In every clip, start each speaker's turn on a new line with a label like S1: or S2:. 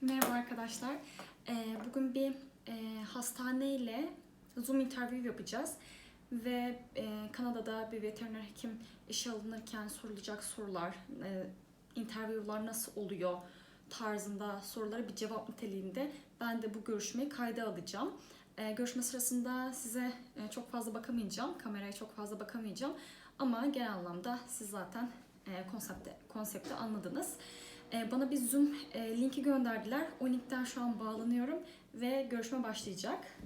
S1: Merhaba arkadaşlar. Bugün bir hastaneyle Zoom interview yapacağız ve Kanada'da bir veteriner hekim işe alınırken sorulacak sorular, interview'lar nasıl oluyor tarzında sorulara bir cevap niteliğinde ben de bu görüşmeyi kayda alacağım. Görüşme sırasında size çok fazla bakamayacağım, kameraya çok fazla bakamayacağım ama genel anlamda siz zaten konsepti anladınız. Bana bir Zoom linki gönderdiler. O linkten şu an bağlanıyorum ve görüşme başlayacak.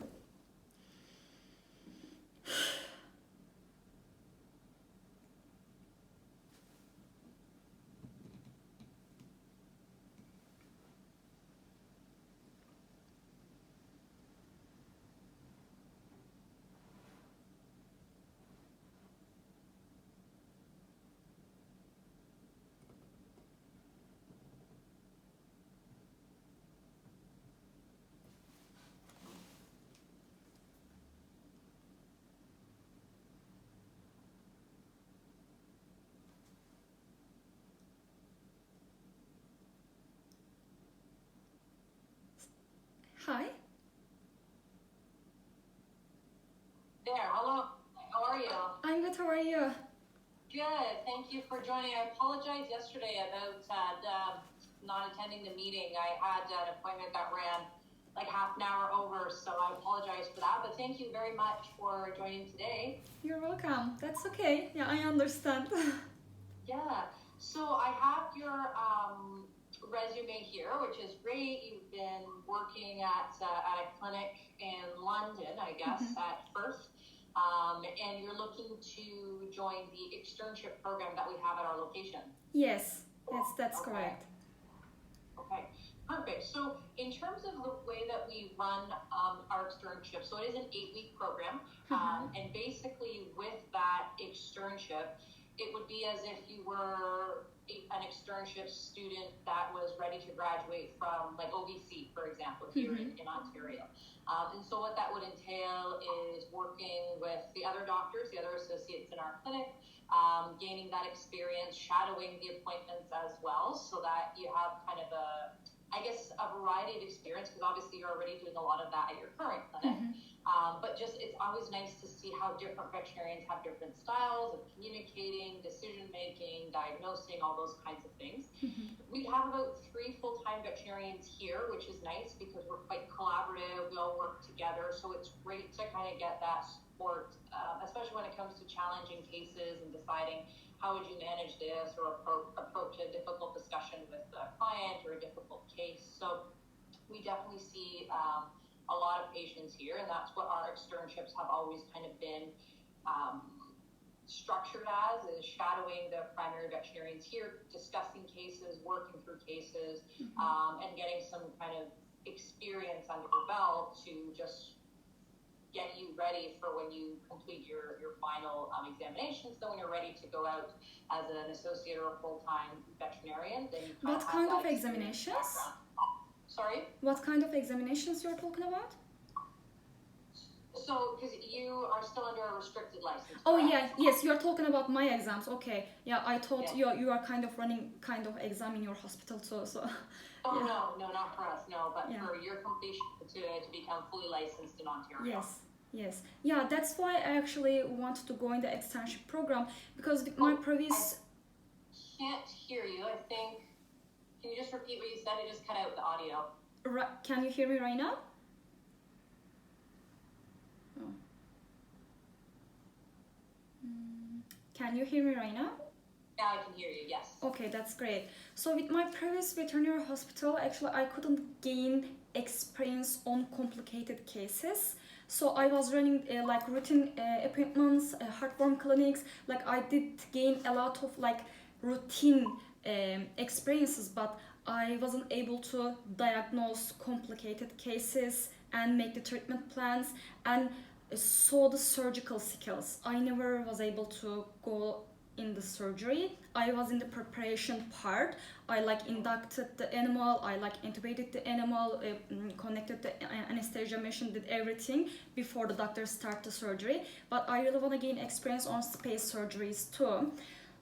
S1: Hi.
S2: There, hello. How are you?
S1: I'm good. How are you?
S2: Good. Thank you for joining. I apologize yesterday about not attending the meeting. I had an appointment that ran like half an hour over, so I apologize for that. But thank you very much for joining today.
S1: You're welcome. That's okay. Yeah, I understand.
S2: Yeah. So I have your resume here, which is great. You've been working at a clinic in London, I guess, at first. And you're looking to join the externship program that we have at our location.
S1: Yes, that's correct.
S2: Okay, perfect. So in terms of the way that we run our externship, so it is an 8-week program. And basically with that externship, it would be as if you were an externship student that was ready to graduate from like OBC, for example, here in Ontario. And so what that would entail is working with the other doctors, the other associates in our clinic, gaining that experience, shadowing the appointments as well, so that you have kind of a variety of experience, because obviously you're already doing a lot of that at your current clinic. But just it's always nice to see how different veterinarians have different styles of communicating, decision-making, diagnosing, all those kinds of things. We have about 3 full-time veterinarians here, which is nice because we're quite collaborative. We all work together, so it's great to kind of get that support, especially when it comes to challenging cases and deciding how would you manage this or approach a difficult discussion with a client or a difficult case. So we definitely see a lot of patients here, and that's what our externships have always kind of been structured as, is shadowing the primary veterinarians here, discussing cases, working through cases, and getting some kind of experience under your belt to just get you ready for when you complete your final examinations. So when you're ready to go out as an associate or a full-time veterinarian, then you
S1: What kind of examinations?
S2: Sorry?
S1: What kind of examinations you're talking about?
S2: So, because you are still under a restricted license.
S1: Oh
S2: correct?
S1: yeah, yes, you're talking about my exams. Okay, yeah, I thought you are kind of running kind of exam in your hospital, so.
S2: Oh
S1: yeah.
S2: no, not for us, no, but for your completion to become fully licensed in Ontario.
S1: Yes, yeah, that's why I actually wanted to go in the externship program, because with my previous.
S2: I can't hear you. I think. Can you just repeat what you said? It just cut out the audio.
S1: Can you hear me right now? Oh. Can you hear me right now?
S2: Now I can hear you, yes.
S1: Okay, that's great. So with my previous veterinary hospital, actually I couldn't gain experience on complicated cases. So I was running like routine appointments, heartworm clinics. Like I did gain a lot of like routine experiences, but I wasn't able to diagnose complicated cases and make the treatment plans and saw the surgical skills. I never was able to go in the surgery. I was in the preparation part. I like inducted the animal, I like intubated the animal, connected the anesthesia machine, did everything before the doctor start the surgery. But I really want to gain experience on space surgeries too.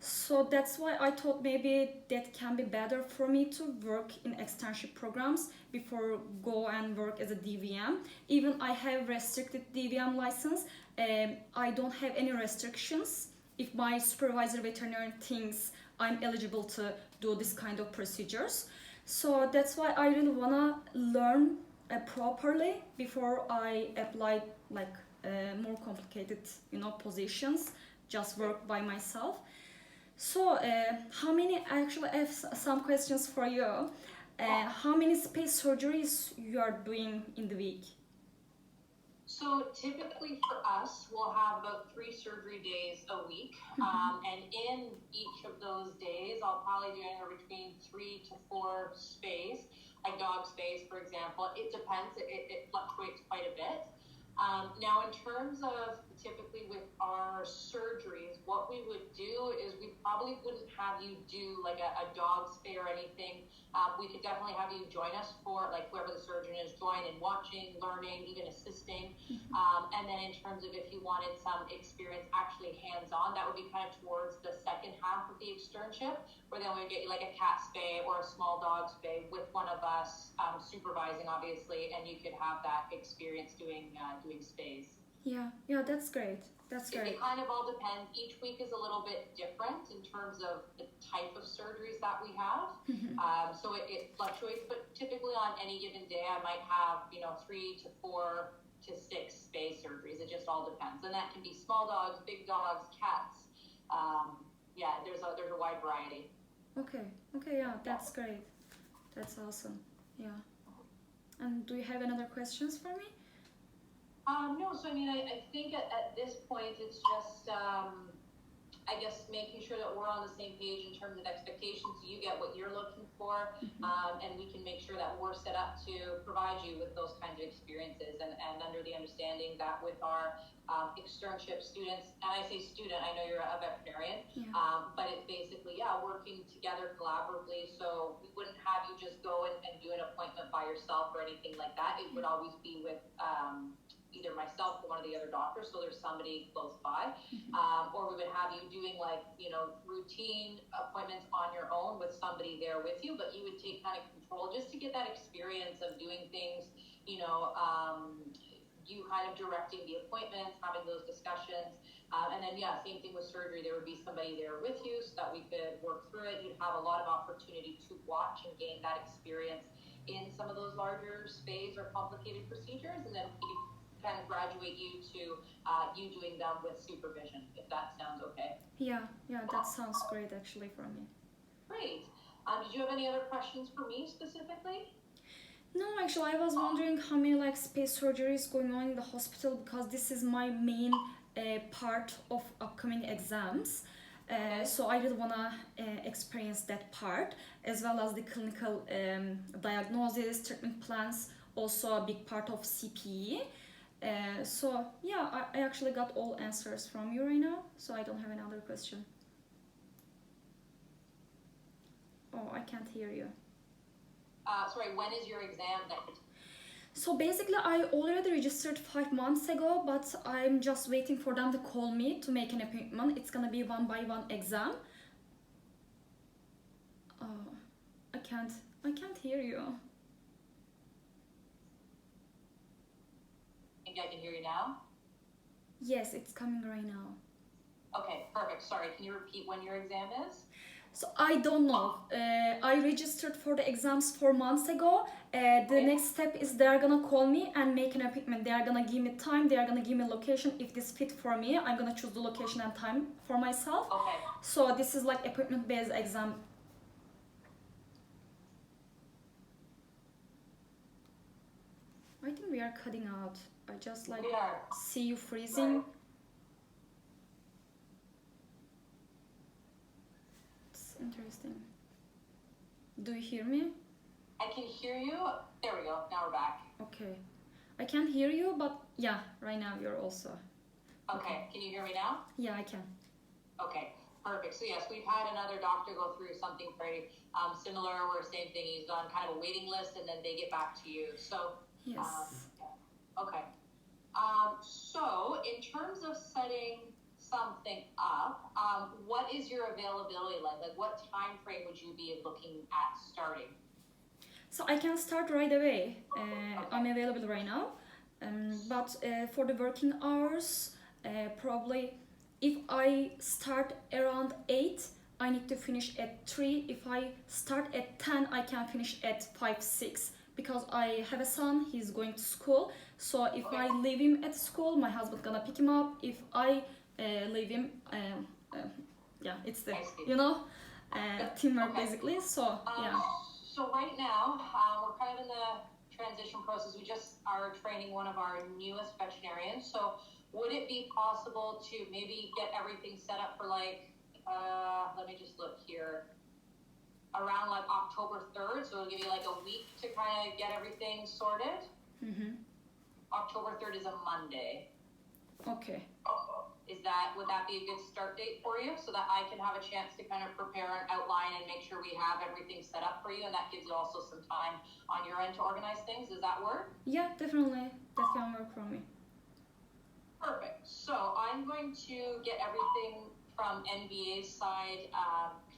S1: So that's why I thought maybe that can be better for me to work in externship programs before go and work as a DVM. Even I have restricted DVM license. I don't have any restrictions. If my supervisor veterinarian thinks I'm eligible to do this kind of procedures. So that's why I really wanna learn properly before I apply like more complicated, positions. Just work by myself. So, how many? I actually have some questions for you. How many space surgeries you are doing in the week?
S2: So typically for us, we'll have about 3 surgery days a week. And in each of those days, I'll probably do anywhere between 3 to 4 space, like dog space, for example. It depends. It fluctuates quite a bit. Now, in terms of typically with our surgeries, what we would do is we probably wouldn't have you do like a dog spay or anything. We could definitely have you join us for like whoever the surgeon is, join in watching, learning, even assisting. And then in terms of if you wanted some experience actually hands-on, that would be kind of towards the second half of the externship, where then we would get you like a cat spay or a small dog spay with one of us supervising, obviously, and you could have that experience doing spays.
S1: Yeah, that's great. That's great.
S2: It kind of all depends. Each week is a little bit different in terms of the type of surgeries that we have. So it fluctuates, but typically on any given day, I might have 3 to 4 to 6 space surgeries. It just all depends, and that can be small dogs, big dogs, cats. There's a wide variety.
S1: Okay, yeah, that's great. That's awesome. Yeah. And do you have any other questions for me?
S2: No, so I mean, I think at this point, it's just, I guess, making sure that we're on the same page in terms of expectations. So you get what you're looking for, and we can make sure that we're set up to provide you with those kinds of experiences, and under the understanding that with our externship students, and I say student, I know you're a veterinarian, but it's basically, working together collaboratively. So we wouldn't have you just go and do an appointment by yourself or anything like that. It would always be with either myself or one of the other doctors, so there's somebody close by, or we would have you doing routine appointments on your own with somebody there with you, but you would take kind of control just to get that experience of doing things, you kind of directing the appointments, having those discussions, and then same thing with surgery. There would be somebody there with you so that we could work through it. You'd have a lot of opportunity to watch and gain that experience in some of those larger space or complicated procedures, and then we kind of graduate you to you doing them with supervision, if that sounds okay.
S1: Yeah, that sounds great actually for me.
S2: Great. Did you have any other questions for me specifically?
S1: No, actually, I was wondering how many space surgeries going on in the hospital, because this is my main part of upcoming exams. So I really wanna experience that part, as well as the clinical diagnosis, treatment plans, also a big part of CPE. So I actually got all answers from you right now, so I don't have another question. Oh, I can't hear you.
S2: Sorry, when is your exam date?
S1: So basically, I already registered 5 months ago, but I'm just waiting for them to call me to make an appointment. It's gonna be 1-by-1 exam. Oh, I can't hear you.
S2: I can hear you now?
S1: Yes, it's coming right now.
S2: Okay, perfect. Sorry, can you repeat when your exam is?
S1: So I don't know. I registered for the exams 4 months ago. The next step is they are gonna call me and make an appointment. They are gonna give me time. They are gonna give me location. If this fit for me, I'm gonna choose the location and time for myself.
S2: Okay.
S1: So this is like appointment-based exam. I think we are cutting out. I just see you freezing.
S2: Right.
S1: It's interesting. Do you hear me?
S2: I can hear you. There we go. Now we're back.
S1: Okay. I can't hear you, but right now you're also.
S2: Okay. Can you hear me now?
S1: Yeah, I can.
S2: Okay. Perfect. So yes, we've had another doctor go through something very similar, where same thing, he's on kind of a waiting list, and then they get back to you. So
S1: yes.
S2: Okay. So in terms of setting something up, what is your availability like? Like, what time frame would you be looking at starting?
S1: So I can start right away. I'm available right now. But for the working hours, probably if I start around 8, I need to finish at 3. If I start at 10, I can finish at 5, 6. Because I have a son, he's going to school. So if I leave him at school, my husband gonna pick him up. If I leave him, yeah, it's the, you know, teamwork basically. So yeah.
S2: So right now, we're kind of in the transition process. We just are training one of our newest veterinarians. So would it be possible to maybe get everything set up for like, let me just look here, around like October 3rd? So it'll give you like a week to kind of get everything sorted. October 3rd is a Monday.
S1: Okay.
S2: Would that be a good start date for you, so that I can have a chance to kind of prepare an outline and make sure we have everything set up for you, and that gives you also some time on your end to organize things? Does that work?
S1: Yeah, definitely. That can work for me.
S2: Perfect. So I'm going to get everything from NVA's side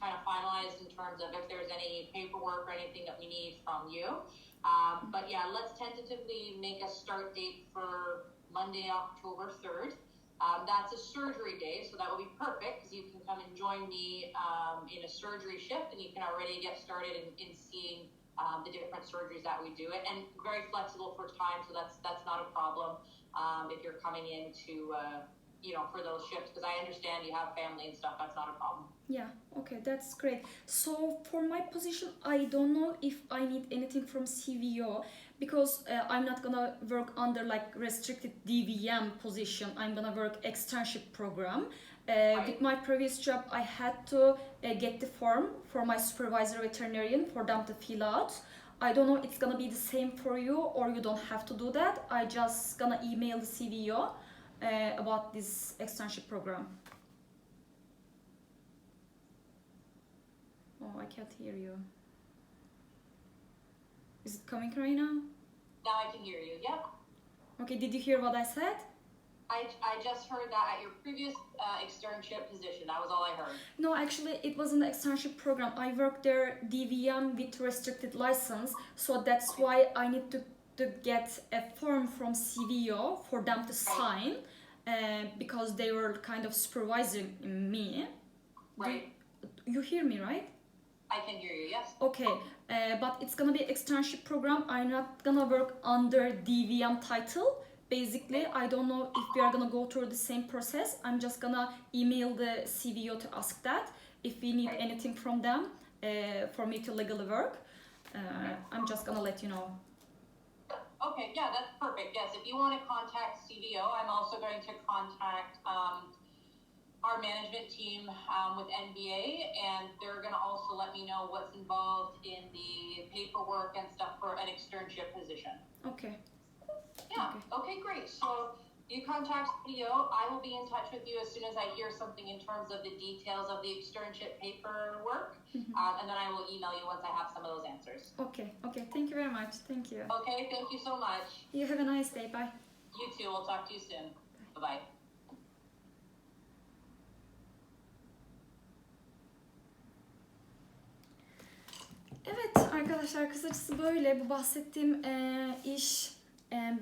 S2: kind of finalized in terms of if there's any paperwork or anything that we need from you. But yeah, let's tentatively make a start date for Monday, October 3rd. That's a surgery day, so that will be perfect because you can come and join me in a surgery shift, and you can already get started in seeing the different surgeries that we do. And very flexible for time, so that's not a problem if you're coming in to, for those shifts, because I understand you have family and stuff. That's not a problem.
S1: Yeah, okay, that's great. So for my position, I don't know if I need anything from CVO, because I'm not gonna work under like restricted DVM position. I'm gonna work externship program. With my previous job, I had to get the form for my supervisor veterinarian for them to fill out. I don't know it's gonna be the same for you, or you don't have to do that. I just gonna email the CVO about this externship program. Oh, I can't hear you. Is it coming right now?
S2: Now I can hear you, yep.
S1: Okay, did you hear what I said?
S2: I just heard that at your previous externship position. That was all I heard.
S1: No, actually, it wasn't an externship program. I worked there DVM with restricted license, so that's why I need to get a form from CVO for them to sign, because they were kind of supervising me.
S2: Right.
S1: You hear me, right?
S2: I can hear you, yes.
S1: Okay, but it's gonna be externship program. I'm not gonna work under DVM title. Basically, I don't know if we are gonna go through the same process. I'm just gonna email the CVO to ask that if we need anything from them for me to legally work. I'm just gonna let you know.
S2: Okay, yeah, that's perfect. Yes, if you want to contact CVO, I'm also going to contact our management team with NBA, and they're going to also let me know what's involved in the paperwork and stuff for an externship position.
S1: Okay.
S2: Yeah, okay, great. So you contact CVO. I will be in touch with you as soon as I hear something in terms of the details of the externship paperwork, and then I will email you once I have some of those answers.
S1: Okay, thank you very much. Thank you.
S2: Okay, thank you so much.
S1: You have a nice day. Bye.
S2: You too. We'll talk to you soon. Bye-bye.
S1: Evet arkadaşlar, kısacası böyle. Bu bahsettiğim iş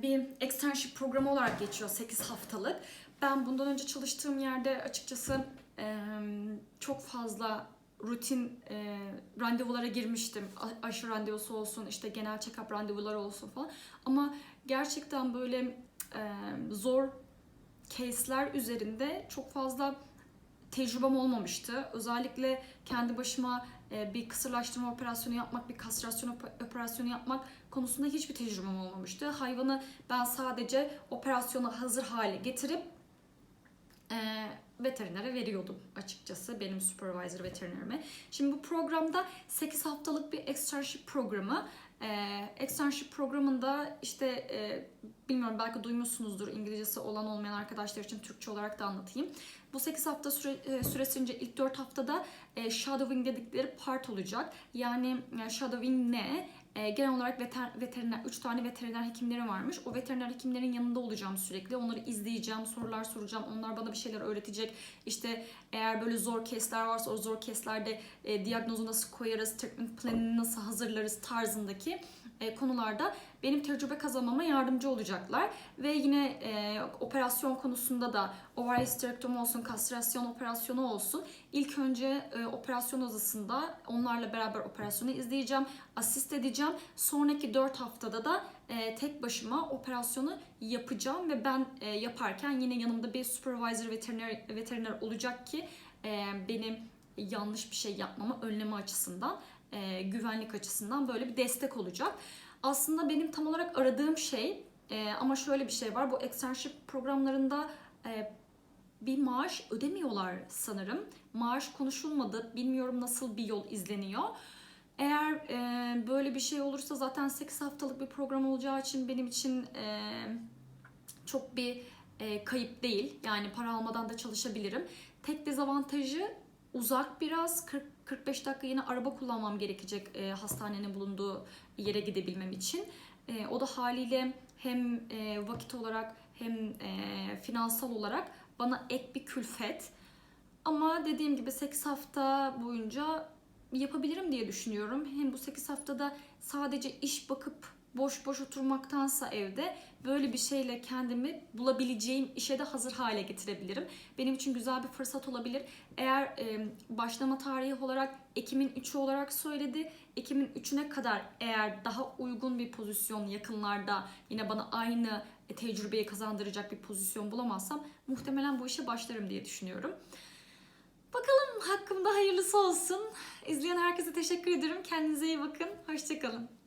S1: bir externship programı olarak geçiyor, 8 haftalık. Ben bundan önce çalıştığım yerde açıkçası çok fazla rutin randevulara girmiştim. Aşı randevusu olsun, işte genel check-up randevuları olsun falan. Ama gerçekten böyle zor case'ler üzerinde çok fazla tecrübem olmamıştı. Özellikle kendi başıma bir kısırlaştırma operasyonu yapmak, bir kastrasyon operasyonu yapmak konusunda hiçbir tecrübem olmamıştı. Hayvanı ben sadece operasyona hazır hale getirip veterinere veriyordum açıkçası, benim supervisor veterinerime. Şimdi bu programda 8 haftalık bir externship programı. Externship programında işte bilmiyorum, belki duymuşsunuzdur, İngilizcesi olan olmayan arkadaşlar için Türkçe olarak da anlatayım. Bu 8 hafta süresince ilk 4 haftada shadowing dedikleri part olacak. Yani shadowing ne? Genel olarak veteriner, 3 tane veteriner hekimleri varmış. O veteriner hekimlerin yanında olacağım sürekli. Onları izleyeceğim, sorular soracağım. Onlar bana bir şeyler öğretecek. İşte eğer böyle zor case'ler varsa o zor case'lerde diagnozu nasıl koyarız, treatment planını nasıl hazırlarız tarzındaki konularda benim tecrübe kazanmama yardımcı olacaklar. Ve yine operasyon konusunda da ovaryosterektomi olsun, kastrasyon operasyonu olsun. İlk önce operasyon odasında onlarla beraber operasyonu izleyeceğim, asist edeceğim. Sonraki 4 haftada da tek başıma operasyonu yapacağım ve ben yaparken yine yanımda bir supervisor veteriner olacak ki benim yanlış bir şey yapmamı önleme açısından, güvenlik açısından böyle bir destek olacak. Aslında benim tam olarak aradığım şey ama şöyle bir şey var. Bu externship programlarında bir maaş ödemiyorlar sanırım. Maaş konuşulmadı. Bilmiyorum nasıl bir yol izleniyor. Eğer böyle bir şey olursa zaten 8 haftalık bir program olacağı için benim için çok bir kayıp değil. Yani para almadan da çalışabilirim. Tek dezavantajı uzak biraz. 40-45 dakika yine araba kullanmam gerekecek hastanenin bulunduğu yere gidebilmem için. O da haliyle hem vakit olarak hem finansal olarak bana ek bir külfet. Ama dediğim gibi 8 hafta boyunca yapabilirim diye düşünüyorum. Hem bu 8 haftada sadece iş bakıp boş boş oturmaktansa evde böyle bir şeyle kendimi bulabileceğim işe de hazır hale getirebilirim. Benim için güzel bir fırsat olabilir. Eğer başlama tarihi olarak Ekim'in 3'ü olarak söyledi. Ekim'in 3'üne kadar eğer daha uygun bir pozisyon yakınlarda yine bana aynı tecrübeyi kazandıracak bir pozisyon bulamazsam muhtemelen bu işe başlarım diye düşünüyorum. Bakalım, hakkımda hayırlısı olsun. İzleyen herkese teşekkür ederim. Kendinize iyi bakın. Hoşça kalın.